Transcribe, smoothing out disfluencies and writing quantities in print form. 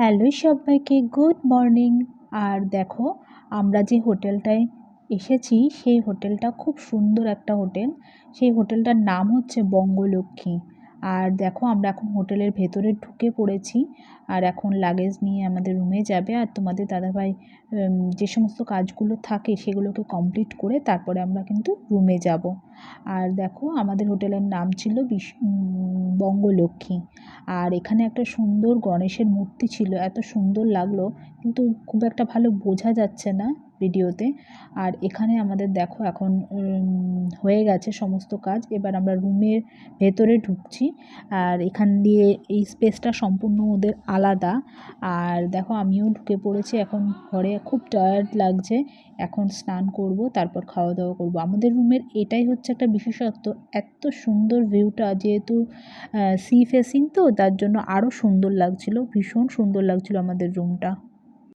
Hello সবাইকে, good morning. আর দেখো, আমরা যে হোটেলটায় এসেছি সেই হোটেলটা খুব সুন্দর একটা হোটেল। সেই হোটেলটার নাম হচ্ছে বঙ্গলক্ষ্মী। আর দেখো, আমরা এখন হোটেলের ভেতরে ঢুকে পড়েছি। আর এখন লাগেজ নিয়ে আমাদের রুমে যাবে। আর তোমাদের দাদাভাই যে সমস্ত কাজগুলো থাকে সেগুলোকে কমপ্লিট করে তারপরে আমরা কিন্তু রুমে যাব। আর দেখো, আমাদের হোটেলের নাম ছিল বঙ্গলক্ষ্মী। আর এখানে একটা সুন্দর গণেশের মূর্তি ছিল, এত সুন্দর লাগলো, কিন্তু খুব একটা ভালো বোঝা যাচ্ছে না ভিডিওতে। আর এখানে আমাদের দেখো এখন হয়ে গেছে সমস্ত কাজ। এবার আমরা রুমের ভেতরে ঢুকছি। আর এখান দিয়ে এই স্পেসটা সম্পূর্ণ ওদের আলাদা। আর দেখো, আমিও ঢুকে পড়েছি এখন ঘরে। খুব টায়ার্ড লাগছে। এখন স্নান করব, তারপর খাওয়া দাওয়া করব। আমাদের রুমের এটাই হচ্ছে একটা বিশেষত্ব, এত সুন্দর ভিউটা, যেহেতু সি ফেসিং তো তার জন্য আরও সুন্দর লাগছিল, ভীষণ সুন্দর লাগছিল আমাদের রুমটা।